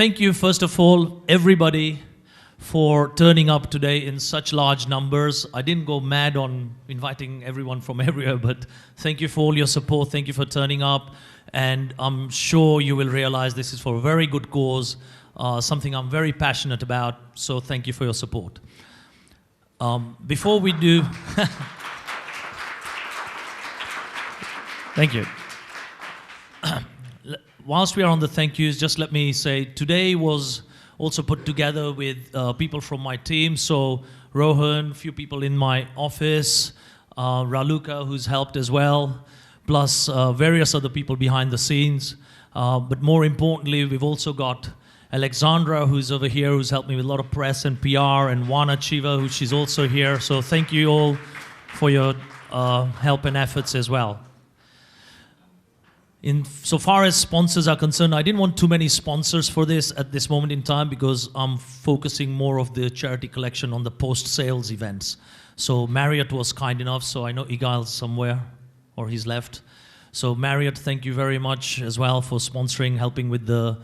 Thank you, first of all, everybody, for turning up today in such large numbers. I didn't go mad on inviting everyone from everywhere, but thank you for all your support. Thank you for turning up. And I'm sure you will realize this is for a very good cause, something I'm very passionate about. So thank you for your support. Before we do... Thank you. Whilst we are on the thank yous, just let me say today was also put together with people from my team. So Rohan, a few people in my office, Raluca, who's helped as well, plus various other people behind the scenes. But more importantly, we've also got Alexandra, who's over here, who's helped me with a lot of press and PR, and Wana Chiva, who she's also here. So thank you all for your help and efforts as well. So far as sponsors are concerned, I didn't want too many sponsors for this at this moment in time because I'm focusing more of the charity collection on the post-sales events. So Marriott was kind enough, so I know Igal's somewhere, or he's left. So Marriott, thank you very much as well for sponsoring, helping with the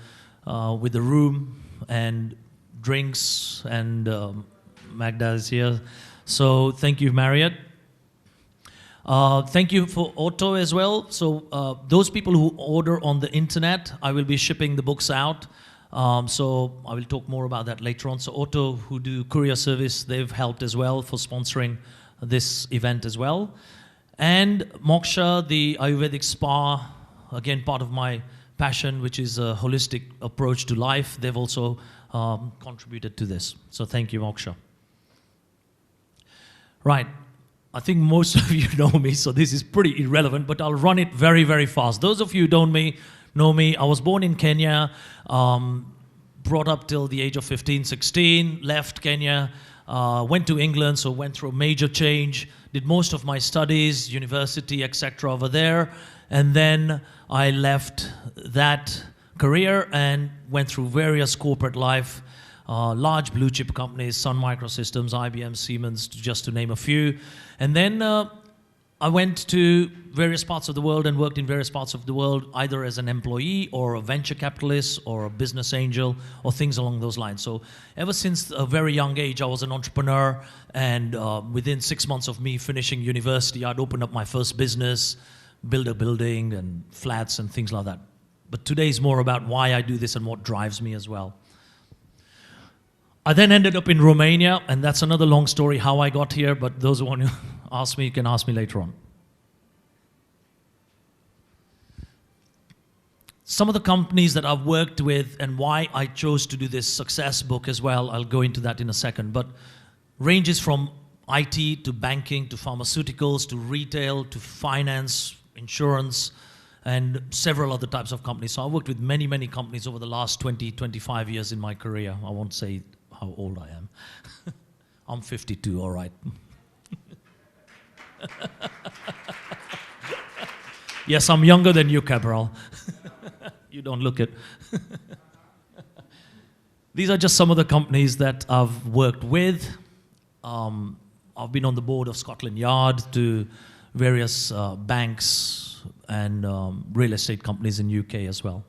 room and drinks, and Magda is here. So thank you, Marriott. Thank you for Otto as well. So those people who order on the internet, I will be shipping the books out. So I will talk more about that later on. So Otto, who do courier service, they've helped as well for sponsoring this event as well. And Moksha, the Ayurvedic spa, again, part of my passion, which is a holistic approach to life. They've also contributed to this. So thank you, Moksha. Right. I think most of you know me, so this is pretty irrelevant, but I'll run it very, very fast. Those of you who don't know me, I was born in Kenya, brought up till the age of 15, 16, left Kenya, went to England, so went through a major change, did most of my studies, university, etc. over there, and then I left that career and went through various corporate life, large blue chip companies, Sun Microsystems, IBM, Siemens, just to name a few. And then I went to various parts of the world and worked in various parts of the world, either as an employee or a venture capitalist or a business angel or things along those lines. So ever since a very young age, I was an entrepreneur, and within 6 months of me finishing university, I'd opened up my first business, build a building and flats and things like that. But today is more about why I do this and what drives me as well. I then ended up in Romania, and that's another long story how I got here, but those who want to ask me, you can ask me later on. Some of the companies that I've worked with and why I chose to do this success book as well, I'll go into that in a second, but ranges from IT to banking to pharmaceuticals to retail to finance, insurance, and several other types of companies. So I worked with many, many companies over the last 20, 25 years in my career. I won't say how old I am. I'm 52, all right. Yes, I'm younger than you, Cabral. You don't look it. These are just some of the companies that I've worked with. I've been on the board of Scotland Yard to various banks and real estate companies in UK as well.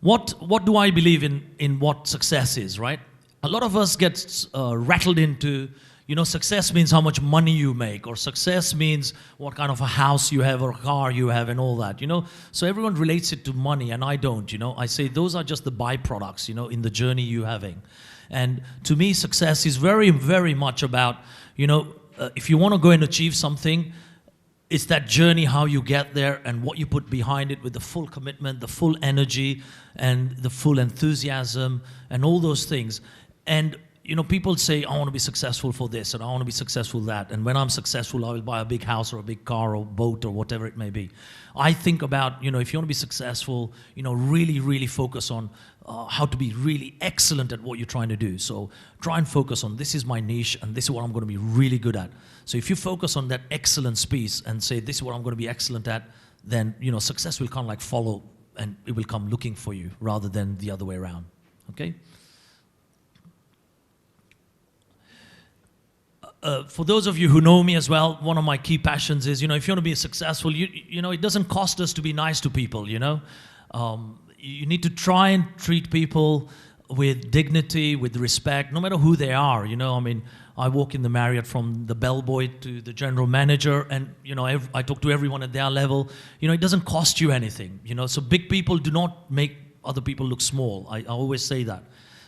What do I believe in what success is, right? A lot of us get rattled into, you know, success means how much money you make, or success means what kind of a house you have or a car you have and all that, you know. So everyone relates it to money, and I don't, you know. I say those are just the byproducts, you know, in the journey you're having. And to me, success is very, very much about, you know, if you want to go and achieve something, it's that journey, how you get there and what you put behind it with the full commitment, the full energy and the full enthusiasm and all those things. And, you know, people say, I want to be successful for this and I want to be successful that. And when I'm successful, I will buy a big house or a big car or boat or whatever it may be. I think about, you know, if you want to be successful, you know, really, really focus on how to be really excellent at what you're trying to do. So try and focus on, this is my niche and this is what I'm going to be really good at. So if you focus on that excellence piece and say, this is what I'm going to be excellent at, then, you know, success will kind of like follow and it will come looking for you rather than the other way around. Okay? For those of you who know me as well, one of my key passions is, you know, if you want to be successful, you know, it doesn't cost us to be nice to people, you know. you need to try and treat people with dignity, with respect, no matter who they are. You know, I mean, I walk in the Marriott from the bellboy to the general manager, and you know, I talk to everyone at their level. You know, it doesn't cost you anything. You know, so big people do not make other people look small. I always say that.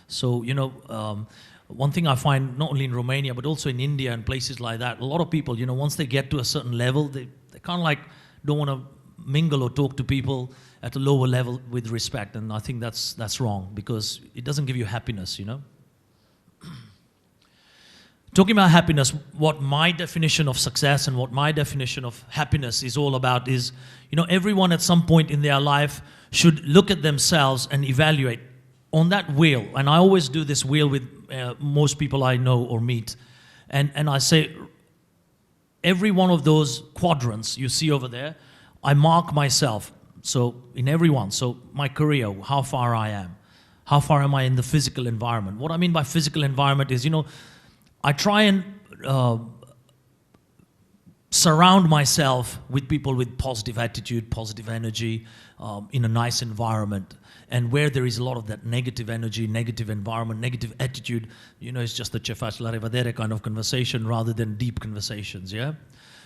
So you know, one thing I find not only in Romania but also in India and places like that, a lot of people, you know, once they get to a certain level, they kind of like don't want to mingle or talk to people at a lower level with respect, and I think that's wrong, because it doesn't give you happiness, you know. Talking about happiness, what my definition of success and what my definition of happiness is all about is, you know, everyone at some point in their life should look at themselves and evaluate on that wheel. And I always do this wheel with most people I know or meet, and I say, every one of those quadrants you see over there, I mark myself. So in every one, so my career, how far I am, how far am I in the physical environment. What I mean by physical environment is, you know, I try and surround myself with people with positive attitude, positive energy, in a nice environment. And where there is a lot of that negative energy, negative environment, negative attitude, you know, it's just the ce faci la revedere kind of conversation rather than deep conversations, yeah?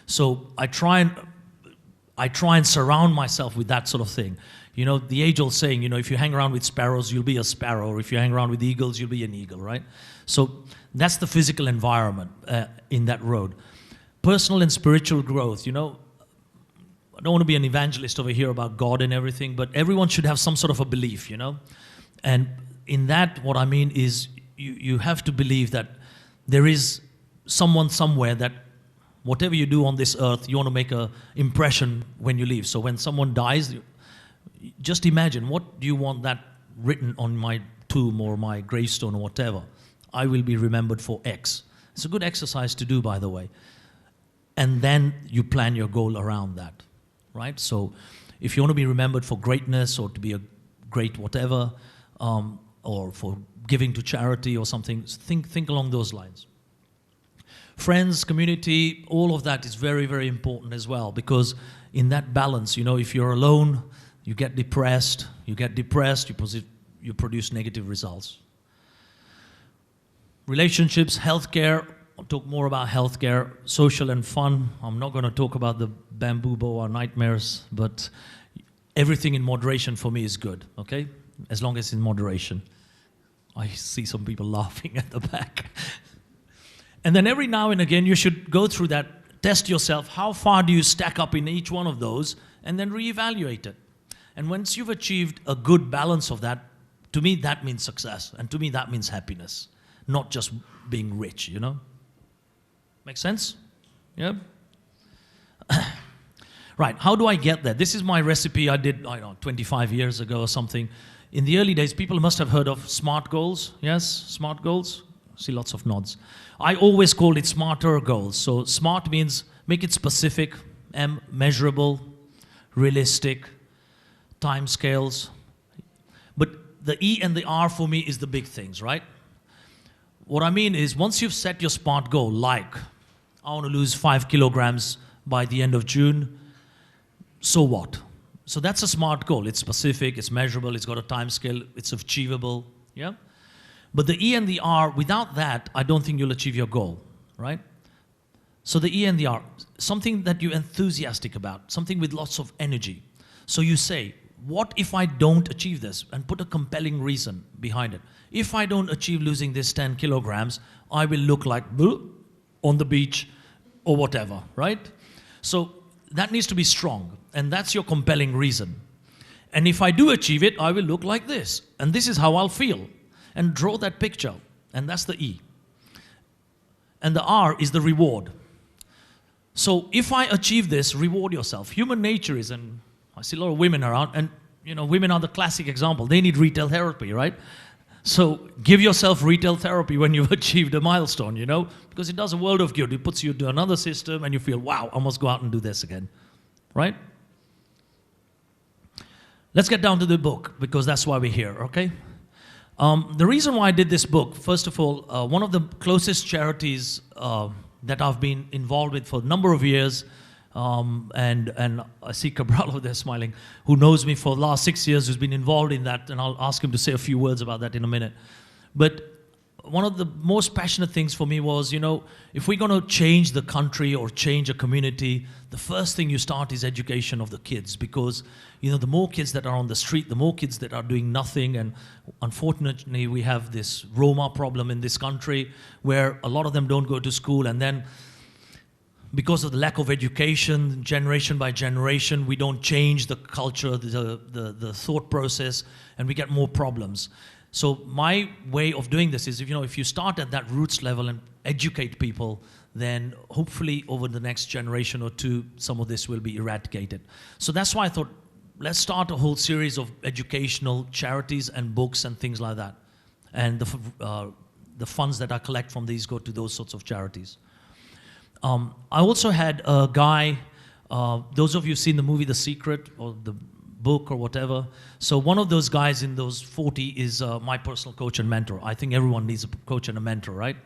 So I try and surround myself with that sort of thing. You know, the age-old saying, you know, if you hang around with sparrows, you'll be a sparrow, or if you hang around with eagles, you'll be an eagle, right? So that's the physical environment in that road. Personal and spiritual growth, you know, I don't want to be an evangelist over here about God and everything, but everyone should have some sort of a belief, you know? And in that, what I mean is you have to believe that there is someone somewhere that whatever you do on this earth, you want to make an impression when you leave. So when someone dies, just imagine, what do you want that written on my tomb or my gravestone or whatever? I will be remembered for X. It's a good exercise to do, by the way. And then you plan your goal around that, right? So if you want to be remembered for greatness or to be a great whatever, or for giving to charity or something, think along those lines. Friends, community, all of that is very, very important as well, because in that balance, you know, if you're alone, you get depressed, you produce negative results. Relationships, healthcare, I'll talk more about healthcare, social and fun. I'm not going to talk about the bamboo boa nightmares, but everything in moderation for me is good, okay? As long as it's in moderation. I see some people laughing at the back. And then every now and again, you should go through that, test yourself, how far do you stack up in each one of those, and then reevaluate it. And once you've achieved a good balance of that, to me, that means success. And to me, that means happiness, not just being rich, you know? Make sense? Yeah? Right, how do I get there? This is my recipe I did, I don't know, 25 years ago or something. In the early days, people must have heard of SMART goals. Yes, SMART goals? See lots of nods. I always called it smarter goals. So SMART means make it specific, M, measurable, realistic, time scales. But the E and the R for me is the big things, right? What I mean is, once you've set your SMART goal, like, I want to lose 5 kilograms by the end of June, so what? So that's a SMART goal. It's specific, it's measurable, it's got a time scale, it's achievable, yeah? But the E and the R, without that, I don't think you'll achieve your goal, right? So the E and the R, something that you're enthusiastic about, something with lots of energy. So you say, what if I don't achieve this? And put a compelling reason behind it. If I don't achieve losing this 10 kilograms, I will look like on the beach or whatever, right? So that needs to be strong, and that's your compelling reason. And if I do achieve it, I will look like this, and this is how I'll feel. And draw that picture, and that's the E. And the R is the reward. So if I achieve this, reward yourself. Human nature is, and I see a lot of women around, and you know, women are the classic example. They need retail therapy, right? So give yourself retail therapy when you've achieved a milestone, you know, because it does a world of good. It puts you into another system, and you feel, wow, I must go out and do this again, right? Let's get down to the book, because that's why we're here, okay? The reason why I did this book, first of all, one of the closest charities that I've been involved with for a number of years, And I see Cabral over there smiling, who knows me for the last 6 years, who's been involved in that, and I'll ask him to say a few words about that in a minute. But one of the most passionate things for me was, if we're going to change the country or change a community, the first thing you start is education of the kids, because the more kids that are on the street, the more kids that are doing nothing. And unfortunately, we have this Roma problem in this country where a lot of them don't go to school, and then because of the lack of education, generation by generation, we don't change the culture, the thought process, and we get more problems. So my way of doing this is, if you start at that roots level and educate people, then hopefully over the next generation or two, some of this will be eradicated. So that's why I thought, let's start a whole series of educational charities and books and things like that. And the funds that I collect from these go to those sorts of charities. I also had a guy, those of you who've seen the movie The Secret, or the book or whatever, so one of those guys in those 40 is my personal coach and mentor. I think everyone needs a coach and a mentor, right?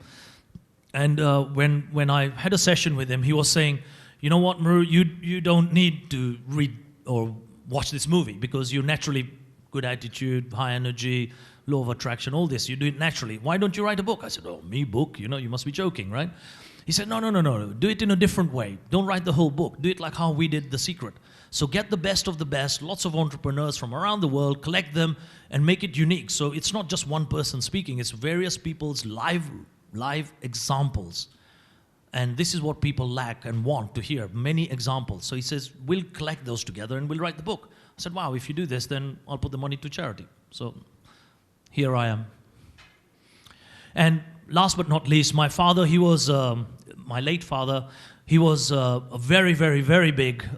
And when I had a session with him, he was saying, you know what, Mru, you don't need to read or watch this movie, because you're naturally good attitude, high energy, law of attraction, all this, you do it naturally. Why don't you write a book? I said, oh, me book? You must be joking, right? He said, no, do it in a different way. Don't write the whole book. Do it like how we did The Secret. So get the best of the best, lots of entrepreneurs from around the world, collect them, and make it unique. So it's not just one person speaking, it's various people's live examples. And this is what people lack and want to hear, many examples. So he says, we'll collect those together and we'll write the book. I said, wow, if you do this, then I'll put the money to charity. So here I am. And last but not least, my father, he was, my late father, he was a very, very, very big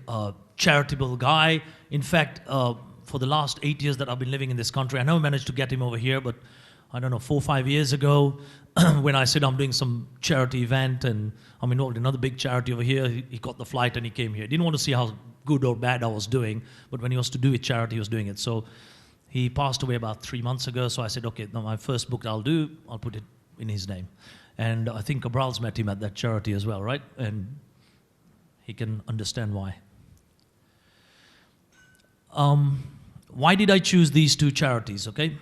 charitable guy. In fact, for the last 8 years that I've been living in this country, I never managed to get him over here, but I don't know, 4 or 5 years ago, when I said I'm doing some charity event and I'm involved in another big charity over here, he got the flight and he came here. He didn't want to see how good or bad I was doing, but when he was to do with charity, he was doing it. So he passed away about 3 months ago, so I said, okay, now my first book I'll put it in his name. And I think Cabral's met him at that charity as well, right? And he can understand why. Why did I choose these two charities, okay?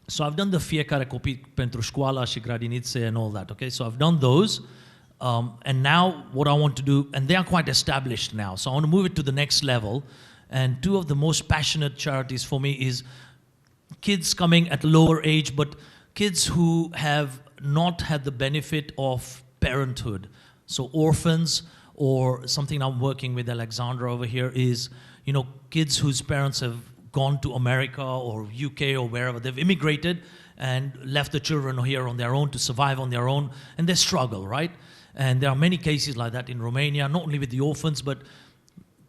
So I've done the Fiecare Copii pentru Școala și Grădinițe and all that, okay? So I've done those. And now what I want to do, and they are quite established now, so I want to move it to the next level. And two of the most passionate charities for me is kids coming at a lower age, but kids who have not had the benefit of parenthood. So orphans, or something I'm working with Alexandra over here is, kids whose parents have gone to America or UK or wherever. They've immigrated and left the children here on their own to survive on their own, and they struggle, right? And there are many cases like that in Romania, not only with the orphans, but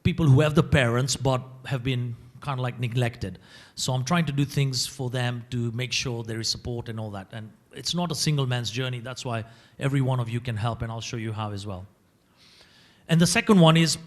people who have the parents but have been kind of like neglected. So I'm trying to do things for them to make sure there is support and all that. And it's not a single man's journey. That's why every one of you can help, and I'll show you how as well. And the second one is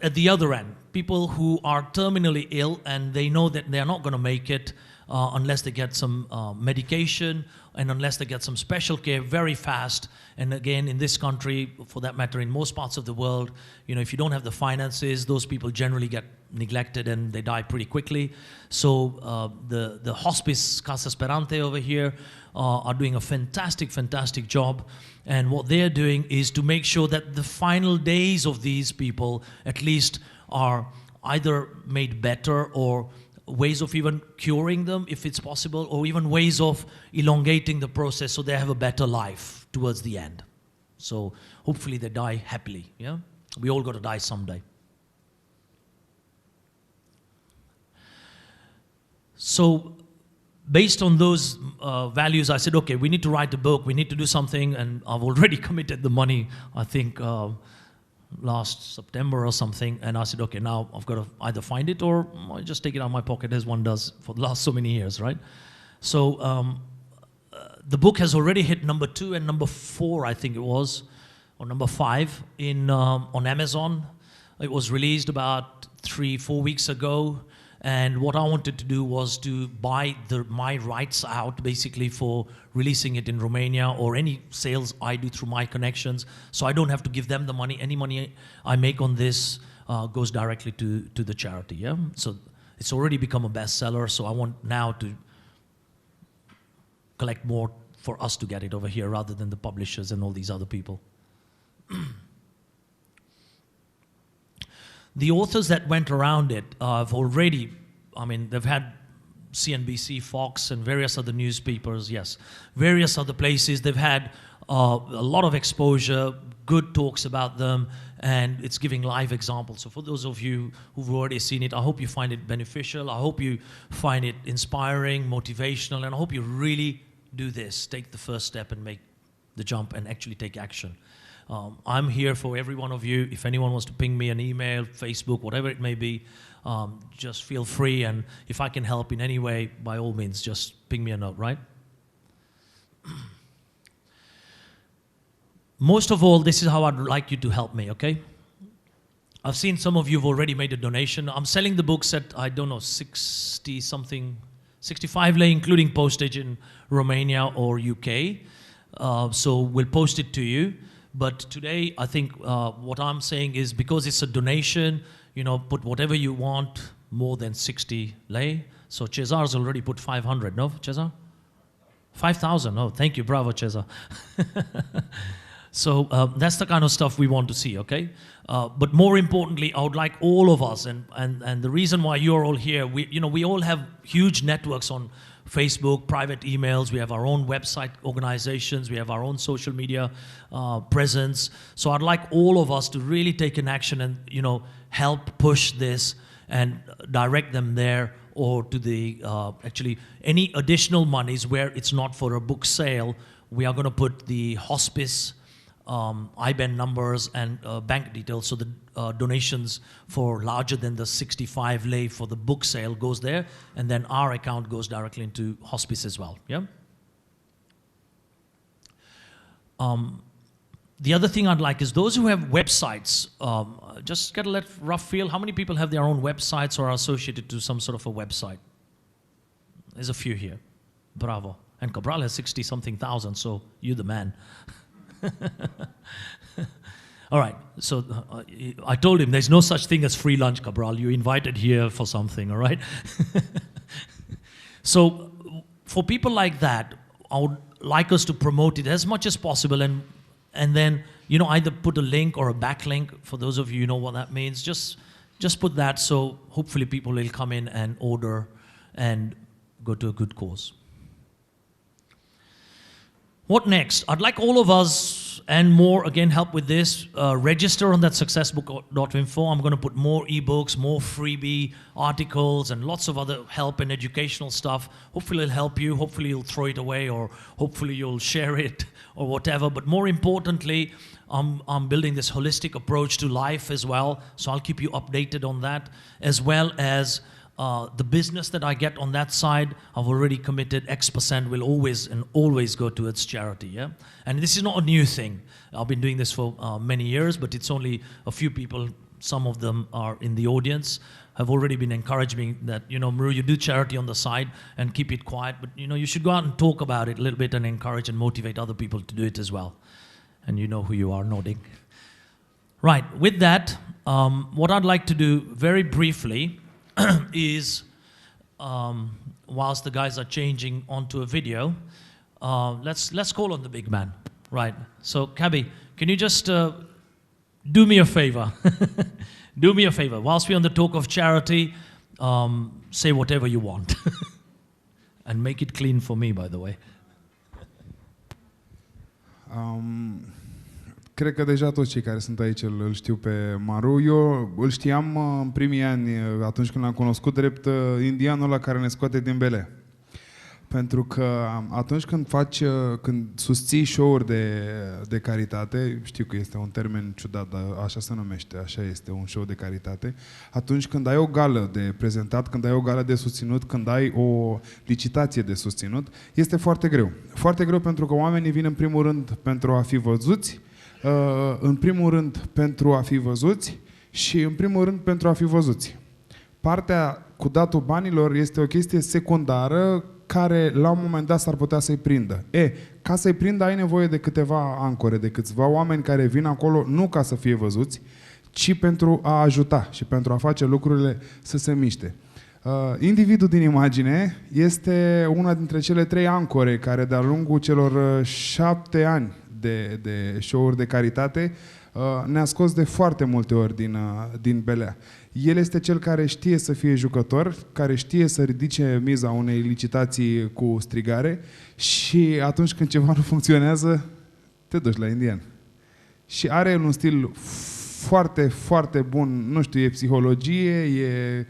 at the other end, people who are terminally ill and they know that they're not going to make it unless they get some medication and unless they get some special care very fast. And again, in this country, for that matter, in most parts of the world, if you don't have the finances, those people generally get neglected and they die pretty quickly. So the hospice Casa Sperante over here are doing a fantastic job. And what they're doing is to make sure that the final days of these people at least are either made better, or ways of even curing them if it's possible, or even ways of elongating the process so they have a better life towards the end. So hopefully they die happily, yeah? We all got to die someday. So based on those values, I said, okay, we need to write a book, we need to do something, and I've already committed the money, I think, last September or something, and I said, okay, now I've got to either find it or I just take it out of my pocket, as one does for the last so many years, right? So the book has already hit number 2 and number 4, I think it was, or number 5 on Amazon. It was released about 3-4 weeks ago, And what I wanted to do was to buy my rights out, basically, for releasing it in Romania, or any sales I do through my connections, so I don't have to give them the money. Any money I make on this goes directly to the charity. Yeah. So it's already become a bestseller. So I want now to collect more for us to get it over here, rather than the publishers and all these other people. The authors that went around it have already, I mean, they've had CNBC, Fox, and various other newspapers, yes, various other places. They've had a lot of exposure, good talks about them, and it's giving live examples. So for those of you who've already seen it, I hope you find it beneficial. I hope you find it inspiring, motivational, and I hope you really do this. Take the first step and make the jump and actually take action. I'm here for every one of you. If anyone wants to ping me an email, Facebook, whatever it may be, just feel free. And if I can help in any way, by all means, just ping me a note, right? Most of all, this is how I'd like you to help me, okay? I've seen some of you have already made a donation. I'm selling the books at, I don't know, 60-something, 65 lei, including postage in Romania or UK. So we'll post it to you. But today, I think what I'm saying is, because it's a donation, you know, put whatever you want, more than 60 lei. So Cesar's already put 500, no, Cesar? 5,000, oh, thank you, bravo, Cesar. So that's the kind of stuff we want to see, okay? But more importantly, I would like all of us, and the reason why you're all here, we all have huge networks on Facebook, private emails, we have our own website organizations, we have our own social media presence. So I'd like all of us to really take an action and, you know, help push this and direct them there, or to the, actually, any additional monies where it's not for a book sale. We are going to put the hospice IBAN numbers and bank details, so the donations for larger than the 65 lei for the book sale goes there, and then our account goes directly into hospice as well. Yeah. The other thing I'd like is those who have websites, just get a rough feel. How many people have their own websites or are associated to some sort of a website? There's a few here. Bravo. And Cabral has 60-something thousand, so you're the man. All right, so I told him there's no such thing as free lunch, Cabral. You're invited here for something, all right? So for people like that, I would like us to promote it as much as possible, and then, you know, either put a link or a backlink. For those of you who know what that means, just put that, so hopefully people will come in and order and go to a good cause. What next? I'd like all of us and more, again, help with this. Register on that successbook.info. I'm going to put more ebooks, more freebie articles, and lots of other help and educational stuff. Hopefully it'll help you. Hopefully you'll throw it away, or hopefully you'll share it, or whatever. But more importantly, I'm building this holistic approach to life as well. So I'll keep you updated on that, as well as the business that I get on that side. I've already committed X% will always go to its charity, yeah? And this is not a new thing. I've been doing this for many years, but it's only a few people, some of them are in the audience, have already been encouraging me that, you know, Mru, you do charity on the side and keep it quiet, but, you know, you should go out and talk about it a little bit and encourage and motivate other people to do it as well. And you know who you are nodding. Right, with that, what I'd like to do very briefly is, whilst the guys are changing onto a video, let's call on the big man, right? So, Cabby, can you just do me a favor? Do me a favor. Whilst we're on the talk of charity, say whatever you want. And make it clean for me, by the way. Cred că deja toți cei care sunt aici îl știu pe Mru. Eu îl știam în primii ani, atunci când l-am cunoscut, drept indianul ăla care ne scoate din bele. Pentru că atunci când susții show-uri de caritate, știu că este un termen ciudat, dar așa se numește, așa este, un show de caritate, atunci când ai o gală de prezentat, când ai o gală de susținut, când ai o licitație de susținut, este foarte greu. Foarte greu pentru că oamenii vin în primul rând pentru a fi văzuți, în primul rând pentru a fi văzuți și în primul rând pentru a fi văzuți. Partea cu datul banilor este o chestie secundară care la un moment dat s-ar putea să-i prindă. Ca să-i prindă ai nevoie de câteva ancore, de câțiva oameni care vin acolo nu ca să fie văzuți, ci pentru a ajuta și pentru a face lucrurile să se miște. Individul din imagine este una dintre cele 3 ancore care de-a lungul celor 7 ani de show-uri de caritate ne-a scos de foarte multe ori din belea. El este cel care știe să fie jucător, care știe să ridice miza unei licitații cu strigare și atunci când ceva nu funcționează, te duci la indian. Și are un stil foarte, foarte bun, nu știu, e psihologie, e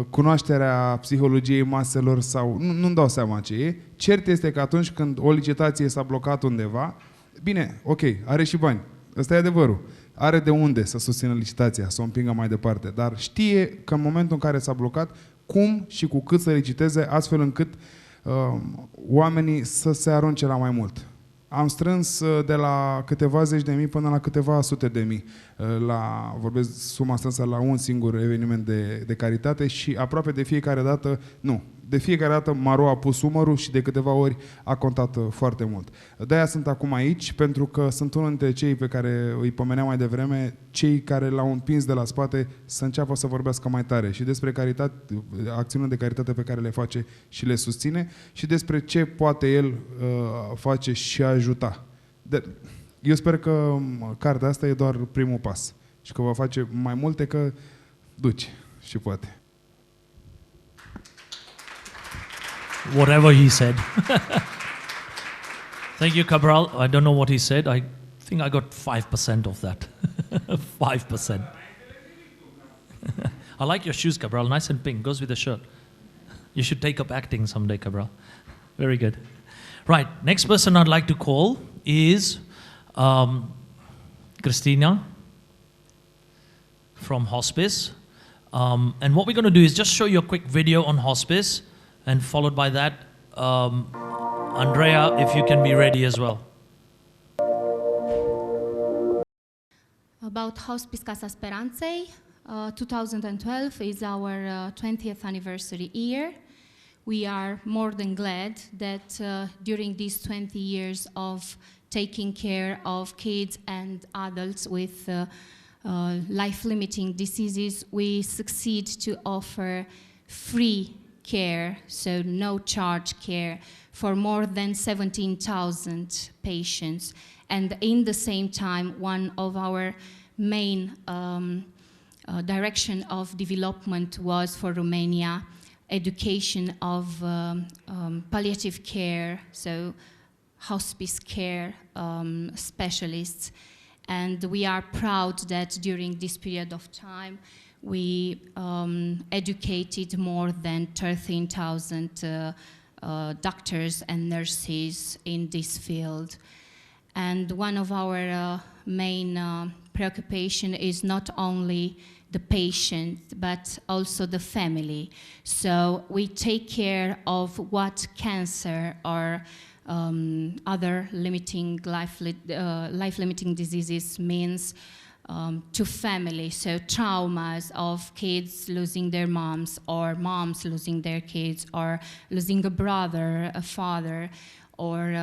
cunoașterea psihologiei maselor sau... Nu-mi dau seama ce e. Cert este că atunci când o licitație s-a blocat undeva, bine, ok, are și bani. Ăsta e adevărul. Are de unde să susțină licitația, să o împingă mai departe. Dar știe că în momentul în care s-a blocat, cum și cu cât să liciteze, astfel încât oamenii să se arunce la mai mult. Am strâns de la câteva zeci de mii până la câteva sute de mii. Vorbesc suma strânsă la un singur eveniment de caritate și aproape de fiecare dată, de fiecare dată Mru a pus umărul și de câteva ori a contat foarte mult. De-aia sunt acum aici, pentru că sunt unul dintre cei pe care îi pomeneam mai devreme, cei care l-au împins de la spate să înceapă să vorbească mai tare și despre caritate, acțiunile de caritate pe care le face și le susține și despre ce poate el face și ajuta. Eu sper că cartea asta e doar primul pas și că va face mai multe, că duci și poate. Whatever he said. Thank you, Cabral. I don't know what he said. I think I got 5% of that. 5%. I like your shoes, Cabral. Nice and pink. Goes with the shirt. You should take up acting someday, Cabral. Very good. Right. Next person I'd like to call is Christina from Hospice. And what we're going to do is just show you a quick video on Hospice, and followed by that, Andrea, if you can be ready as well. About Hospice Casa Speranței, 2012 is our 20th anniversary year. We are more than glad that during these 20 years of taking care of kids and adults with life-limiting diseases, we succeed to offer free care, so no charge care, for more than 17,000 patients. And in the same time, one of our main direction of development was for Romania, education of palliative care, so hospice care specialists. And we are proud that during this period of time, we educated more than 13,000 doctors and nurses in this field. And one of our main preoccupation is not only the patient, but also the family. So we take care of what cancer or other life-limiting diseases means to family, so traumas of kids losing their moms, or moms losing their kids, or losing a brother, a father, or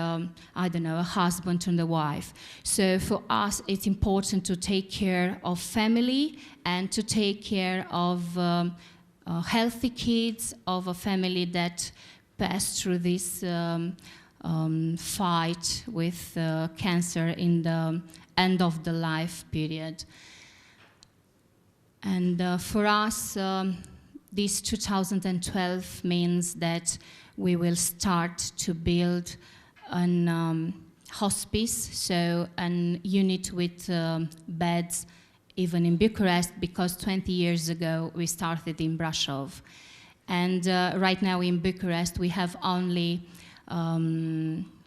I don't know, a husband and a wife. So for us, it's important to take care of family and to take care of healthy kids, of a family that passed through this fight with cancer in the end of the life period. And for us, this 2012 means that we will start to build an hospice, so an unit with beds even in Bucharest, because 20 years ago we started in Brașov. And right now in Bucharest we have only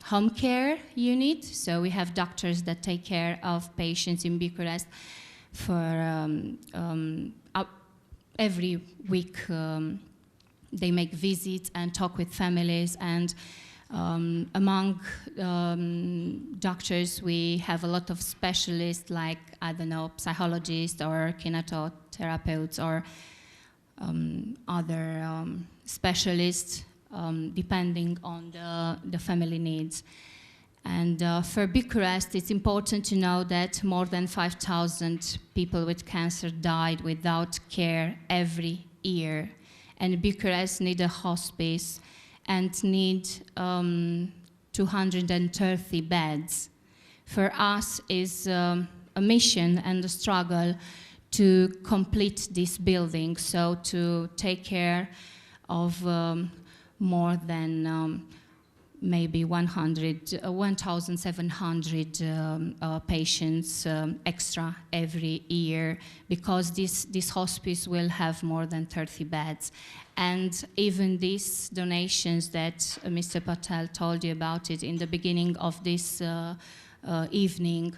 home care unit, so we have doctors that take care of patients in Bucharest for every week. They make visits and talk with families, and among doctors we have a lot of specialists, like, I don't know, psychologists or kinetotherapeutes or other specialists, depending on the family needs. And for Bucharest, it's important to know that more than 5,000 people with cancer died without care every year. And Bucharest need a hospice and need 230 beds. For us, is a mission and a struggle to complete this building, so to take care of more than maybe 1,700 patients extra every year, because this hospice will have more than 30 beds. And even these donations that Mr. Patel told you about it in the beginning of this evening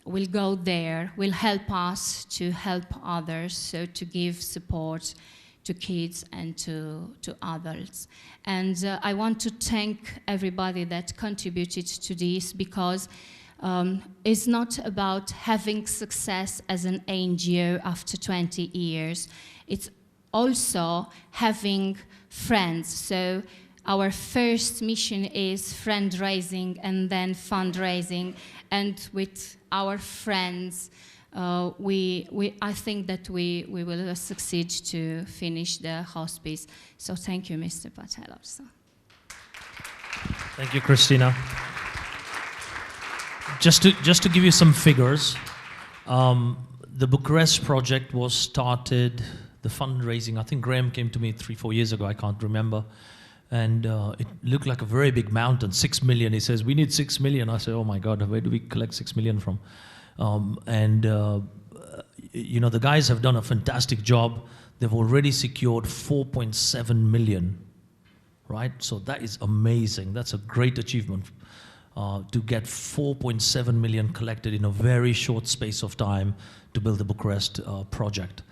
will go there, will help us to help others, so to give support to kids and to adults. And I want to thank everybody that contributed to this, because it's not about having success as an NGO after 20 years. It's also having friends. So our first mission is fundraising and then fundraising. And with our friends, I think that we will succeed to finish the hospice. So thank you, Mr. Patel, also. Thank you, Christina. Just to give you some figures, the Bucharest project was started, the fundraising, I think Graham came to me 3-4 years ago, I can't remember. And it looked like a very big mountain, 6 million. He says, we need 6 million. I said, oh my God, where do we collect 6 million from? You know, the guys have done a fantastic job. They've already secured 4.7 million, right? So that is amazing. That's a great achievement to get 4.7 million collected in a very short space of time to build the Bucharest project.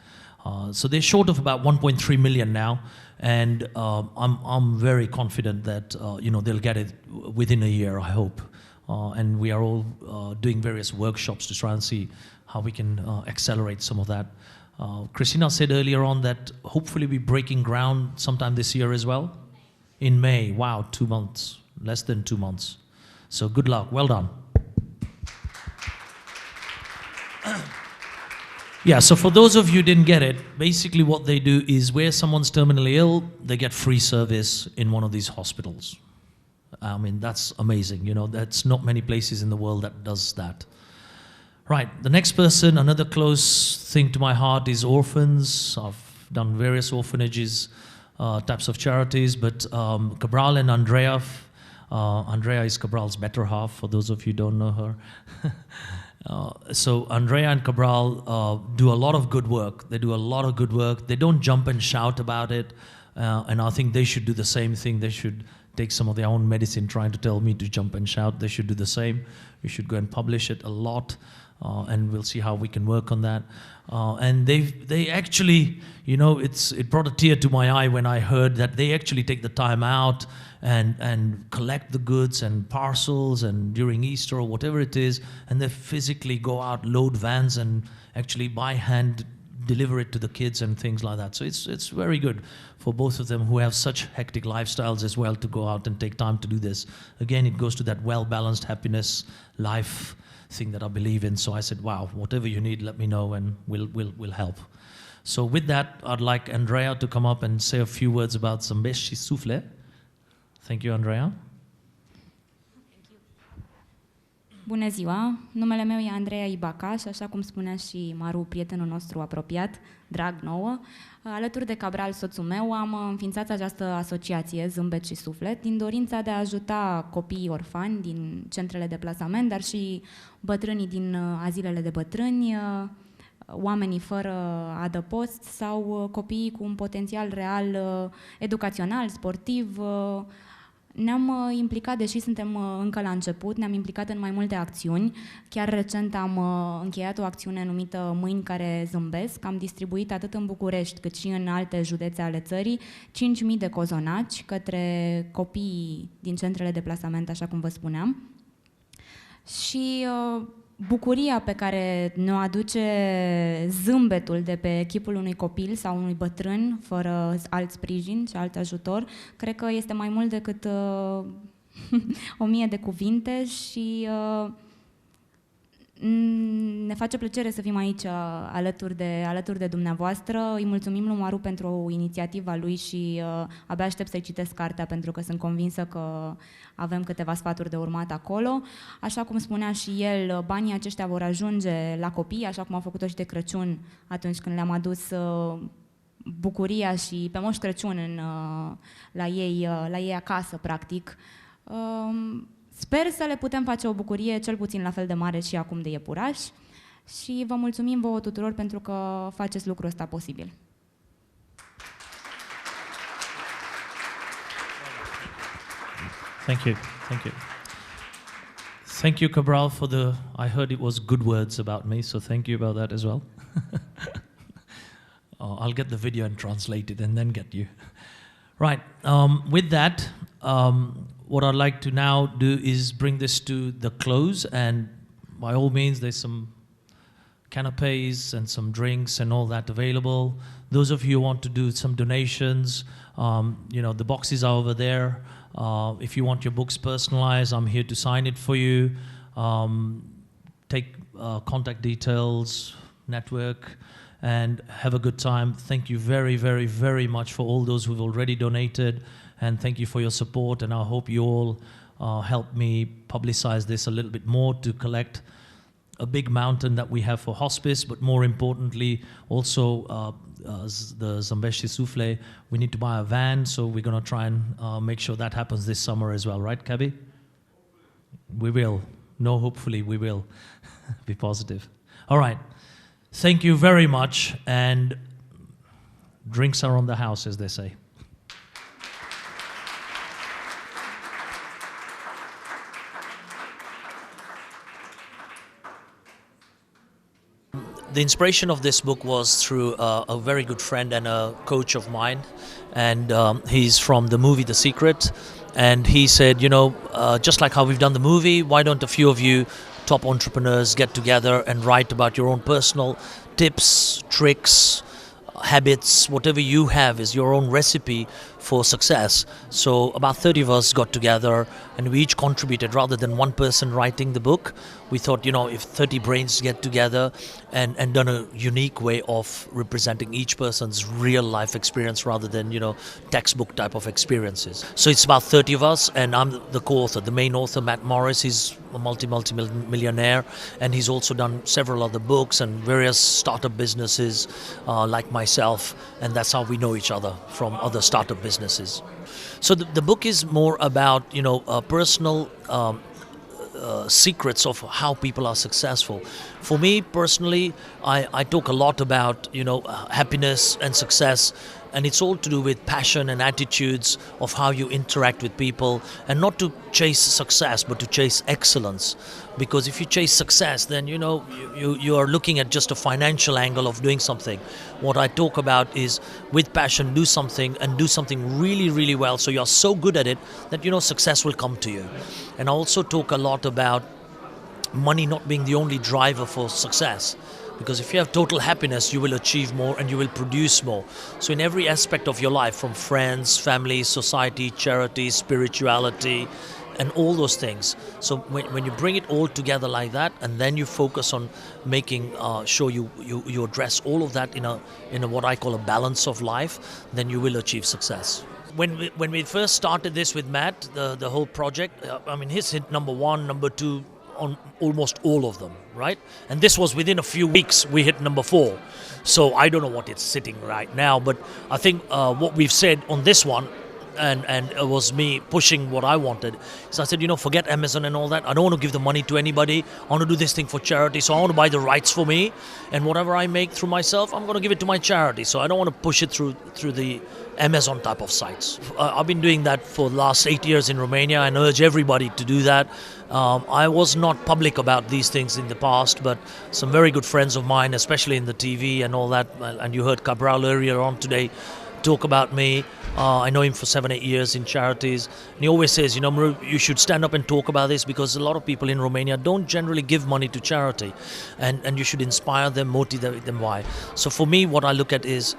So they're short of about 1.3 million now, and I'm very confident that you know, they'll get it within a year, I hope. And we are all doing various workshops to try and see how we can accelerate some of that. Christina said earlier on that hopefully we're breaking ground sometime this year as well. In May. Wow, 2 months, less than 2 months. So good luck, well done. Yeah, so for those of you who didn't get it, basically what they do is where someone's terminally ill, they get free service in one of these hospitals. I mean, that's amazing, you know, that's not many places in the world that does that. Right, the next person, another close thing to my heart is orphans. I've done various orphanages, types of charities, but Cabral and Andrea, Andrea is Cabral's better half, for those of you who don't know her. So Andrea and Cabral do a lot of good work. They do a lot of good work. They don't jump and shout about it, and I think they should do the same thing. They should take some of their own medicine trying to tell me to jump and shout. They should do the same. We should go and publish it a lot, and we'll see how we can work on that. And they actually, you know, it brought a tear to my eye when I heard that they actually take the time out and collect the goods and parcels, and during Easter or whatever it is, and they physically go out, load vans, and actually by hand deliver it to the kids and things like that. So it's very good for both of them, who have such hectic lifestyles as well, to go out and take time to do this. Again, it goes to that well-balanced happiness life thing that I believe in. So I said, wow, whatever you need, let me know, and we'll help. So with that, I'd like Andrea to come up and say a few words about Zâmbesc și Suflet. Thank you, Andrea. Bună ziua! Numele meu e Andreea Ibaca și, așa cum spunea și Mru, prietenul nostru apropiat, drag nouă, alături de Cabral, soțul meu, am înființat această asociație Zâmbesc și Suflet din dorința de a ajuta copiii orfani din centrele de plasament, dar și bătrânii din azilele de bătrâni, oamenii fără adăpost sau copiii cu un potențial real educațional, sportiv. Ne-am implicat, deși suntem încă la început, ne-am implicat în mai multe acțiuni. Chiar recent am încheiat o acțiune numită Mâini care zâmbesc. Am distribuit atât în București cât și în alte județe ale țării 5.000 de cozonaci către copiii din centrele de plasament, așa cum vă spuneam. Și bucuria pe care ne-o aduce zâmbetul de pe chipul unui copil sau unui bătrân fără alt sprijin și alt ajutor, cred că este mai mult decât 1000 de cuvinte și ne face plăcere să fim aici alături de dumneavoastră. Îi mulțumim lui Mru pentru inițiativa lui și abia aștept să-i citesc cartea pentru că sunt convinsă că avem câteva sfaturi de urmat acolo. Așa cum spunea și el, banii aceștia vor ajunge la copii, așa cum a făcut-o și de Crăciun atunci când le-am adus bucuria și pe Moș Crăciun la ei acasă, practic. Sper să le putem face o bucurie cel puțin la fel de mare și acum de iepuraș și vă mulțumim vouă tuturor pentru că faceți lucrul ăsta posibil. Thank you. Thank you. Thank you, Cabral, for the... I heard it was good words about me, so thank you about that as well. I'll get the video and translate it and then get you. Right. With that, what I'd like to now do is bring this to the close, and by all means, there's some canapes and some drinks and all that available. Those of you who want to do some donations, the boxes are over there. If you want your books personalized, I'm here to sign it for you. Take contact details, network, and have a good time. Thank you very, very, very much for all those who've already donated, and thank you for your support, and I hope you all help me publicize this a little bit more to collect a big mountain that we have for hospice, but more importantly, also the Zambeshti Souffle, we need to buy a van, so we're going to try and make sure that happens this summer as well, right, Kabi? We will. No, hopefully we will. Be positive. All right. Thank you very much, and drinks are on the house, as they say. The inspiration of this book was through a very good friend and a coach of mine, and he's from the movie The Secret, and he said, just like how we've done the movie, why don't a few of you top entrepreneurs get together and write about your own personal tips, tricks, habits, whatever you have is your own recipe for success. So about 30 of us got together and we each contributed. Rather than one person writing the book, we thought, if 30 brains get together and done a unique way of representing each person's real life experience rather than, textbook type of experiences. So it's about 30 of us, and I'm the co-author. The main author, Matt Morris, he's a multi-millionaire, and he's also done several other books and various startup businesses like myself, and that's how we know each other from other startup businesses. So the book is more about, personal secrets of how people are successful. For me personally, I talk a lot about, happiness and success, and it's all to do with passion and attitudes of how you interact with people, and not to chase success, but to chase excellence. Because if you chase success, then, you are looking at just a financial angle of doing something. What I talk about is, with passion, do something and do something really, really well. So you're so good at it that, success will come to you. And I also talk a lot about money not being the only driver for success. Because if you have total happiness, you will achieve more and you will produce more. So in every aspect of your life, from friends, family, society, charity, spirituality, and all those things. So when you bring it all together like that, and then you focus on making sure you address all of that in a what I call a balance of life, then you will achieve success. When we first started this with Matt, the whole project, he's hit number 1, number 2, on almost all of them, right? And this was within a few weeks we hit number 4. So I don't know what it's sitting right now, but I think what we've said on this one, and it was me pushing what I wanted, is I said, forget Amazon and all that. I don't want to give the money to anybody. I want to do this thing for charity. So I want to buy the rights for me, and whatever I make through myself, I'm going to give it to my charity. So I don't want to push it through the Amazon type of sites. I've been doing that for the last 8 years in Romania, and urge everybody to do that. I was not public about these things in the past, but some very good friends of mine, especially in the TV and all that, and you heard Cabral earlier on today, talk about me. I know him for 7-8 years in charities. And he always says, Mru, you should stand up and talk about this, because a lot of people in Romania don't generally give money to charity. And you should inspire them, motivate them. Why? So for me, what I look at is,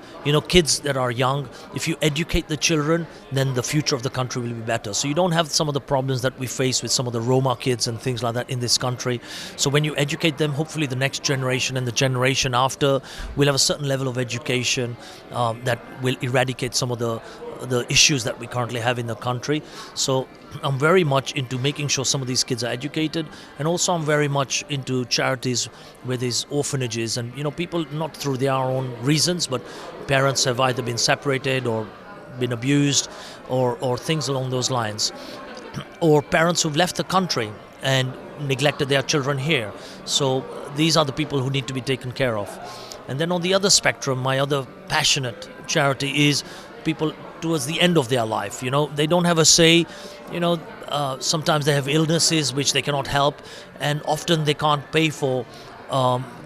kids that are young, if you educate the children, then the future of the country will be better. So you don't have some of the problems that we face with some of the Roma kids and things like that in this country. So when you educate them, hopefully the next generation and the generation after will have a certain level of education that will eradicate some of the issues that we currently have in the country. So I'm very much into making sure some of these kids are educated, and also I'm very much into charities where there's orphanages and people, not through their own reasons, but parents have either been separated or been abused or things along those lines, or parents who've left the country and neglected their children here. So these are the people who need to be taken care of. And then on the other spectrum, my other passionate charity is people towards the end of their life. They don't have a say. Sometimes they have illnesses which they cannot help, and often they can't pay for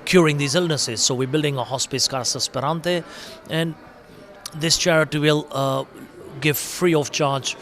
curing these illnesses. So we're building a hospice Casa Sperante, and this charity will give free of charge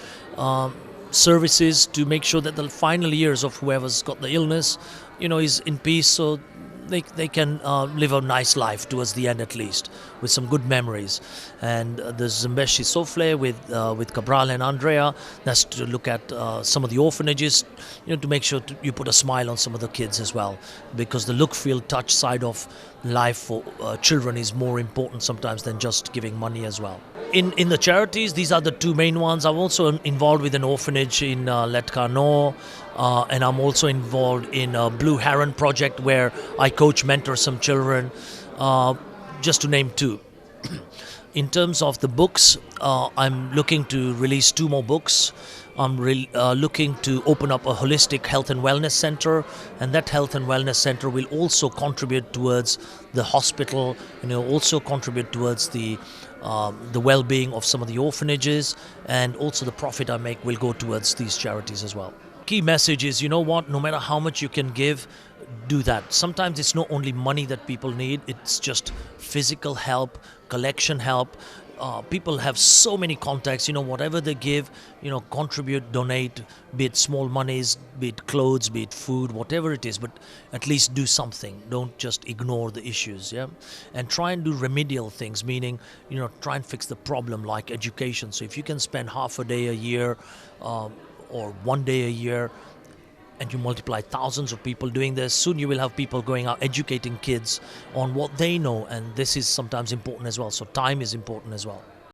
services to make sure that the final years of whoever's got the illness, is in peace, so they can live a nice life towards the end, at least, with some good memories. And the Zimbeshi Sofle with Cabral and Andrea, that's to look at some of the orphanages, to make sure you put a smile on some of the kids as well, because the look, feel, touch side of life for children is more important sometimes than just giving money as well. In the charities, these are the two main ones. I'm also involved with an orphanage in Letcano, and I'm also involved in a Blue Heron project where I coach, mentor some children, just to name two. In terms of the books, I'm looking to release 2 more books. I'm looking to open up a holistic health and wellness center, and that health and wellness center will also contribute towards the hospital, also contribute towards the well-being of some of the orphanages, and also the profit I make will go towards these charities as well. Key message is, no matter how much you can give, do that. Sometimes it's not only money that people need, it's just physical help, collection help. People have so many contacts, whatever they give, contribute, donate, be it small monies, be it clothes, be it food, whatever it is, but at least do something. Don't just ignore the issues, yeah? And try and do remedial things, meaning, try and fix the problem, like education. So if you can spend half a day a year or 1 day a year, and you multiply thousands of people doing this, soon you will have people going out educating kids on what they know, and this is sometimes important as well. So time is important as well.